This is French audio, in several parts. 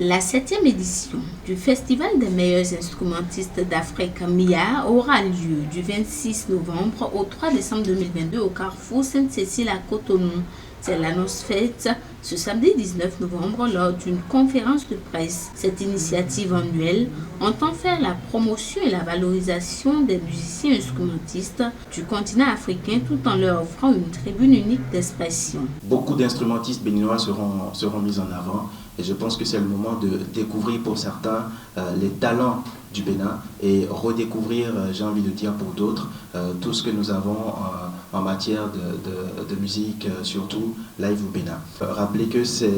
La 7e édition du Festival des meilleurs instrumentistes d'Afrique MIA aura lieu du 26 novembre au 3 décembre 2022 au Carrefour Sainte-Cécile à Cotonou. C'est l'annonce faite ce samedi 19 novembre lors d'une conférence de presse. Cette initiative annuelle entend faire la promotion et la valorisation des musiciens instrumentistes du continent africain tout en leur offrant une tribune unique d'expression. Beaucoup d'instrumentistes béninois seront mis en avant et je pense que c'est le moment de découvrir pour certains les talents du Bénin et redécouvrir, j'ai envie de dire pour d'autres, tout ce que nous avons en matière de musique, surtout live au Bénin. Rappelez que c'est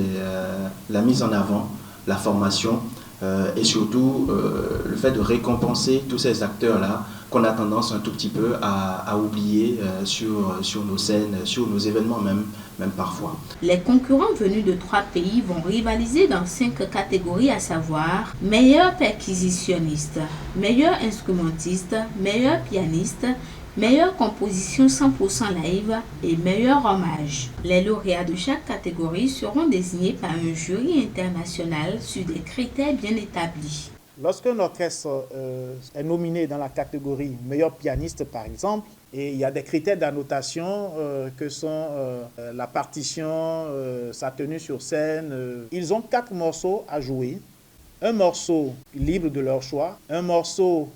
la mise en avant, la formation et surtout le fait de récompenser tous ces acteurs-là qu'on a tendance un tout petit peu à oublier sur nos scènes, sur nos événements même parfois. Les concurrents venus de 3 pays vont rivaliser dans 5 catégories, à savoir meilleur perquisitionniste, meilleur instrumentiste, meilleur pianiste, meilleure composition 100% live et meilleur hommage. Les lauréats de chaque catégorie seront désignés par un jury international sur des critères bien établis. Lorsqu'un orchestre est nominé dans la catégorie meilleur pianiste par exemple, et il y a des critères d'annotation que sont la partition, sa tenue sur scène, ils ont 4 morceaux à jouer, un morceau libre de leur choix, un morceau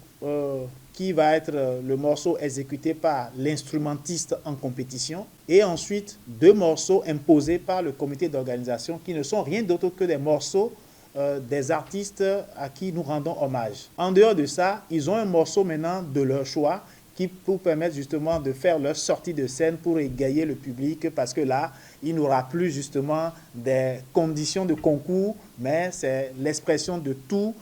qui va être le morceau exécuté par l'instrumentiste en compétition, et ensuite 2 morceaux imposés par le comité d'organisation qui ne sont rien d'autre que des morceaux des artistes à qui nous rendons hommage. En dehors de ça, ils ont un morceau maintenant de leur choix qui pour permettre justement de faire leur sortie de scène pour égayer le public, parce que là, il n'y aura plus justement des conditions de concours, mais c'est l'expression de tout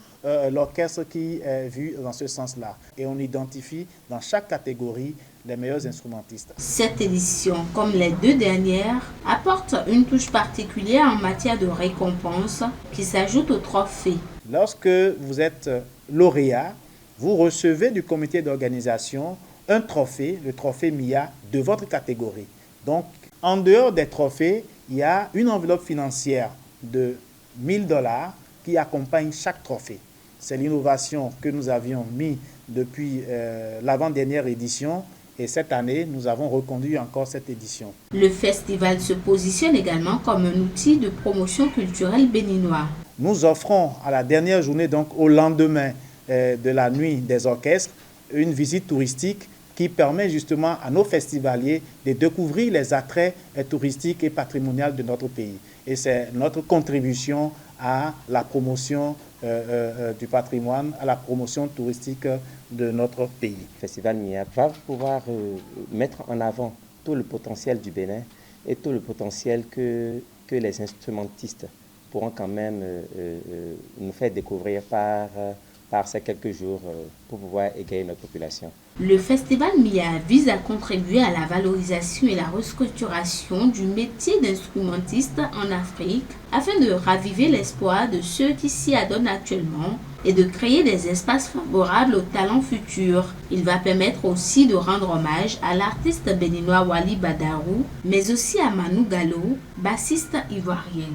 l'orchestre qui est vu dans ce sens-là. Et on identifie dans chaque catégorie les meilleurs instrumentistes. Cette édition, comme les 2 dernières, apporte une touche particulière en matière de récompense qui s'ajoute au trophée. Lorsque vous êtes lauréat, vous recevez du comité d'organisation un trophée, le trophée MIA de votre catégorie. Donc, en dehors des trophées, il y a une enveloppe financière de 1 000 $ qui accompagne chaque trophée. C'est l'innovation que nous avions mis depuis l'avant-dernière édition. Et cette année, nous avons reconduit encore cette édition. Le festival se positionne également comme un outil de promotion culturelle béninois. Nous offrons à la dernière journée, donc au lendemain de la nuit des orchestres, une visite touristique qui permet justement à nos festivaliers de découvrir les attraits touristiques et patrimoniaux de notre pays. Et c'est notre contribution à la promotion du patrimoine, à la promotion touristique de notre pays. Le Festival MIA va pouvoir mettre en avant tout le potentiel du Bénin et tout le potentiel que les instrumentistes pourront quand même nous faire découvrir par ces quelques jours pour pouvoir égayer notre population. Le Festival MIA vise à contribuer à la valorisation et la restructuration du métier d'instrumentiste en Afrique afin de raviver l'espoir de ceux qui s'y adonnent actuellement et de créer des espaces favorables aux talents futurs. Il va permettre aussi de rendre hommage à l'artiste béninois Wally Badarou, mais aussi à Manu Gallo, bassiste ivoirien.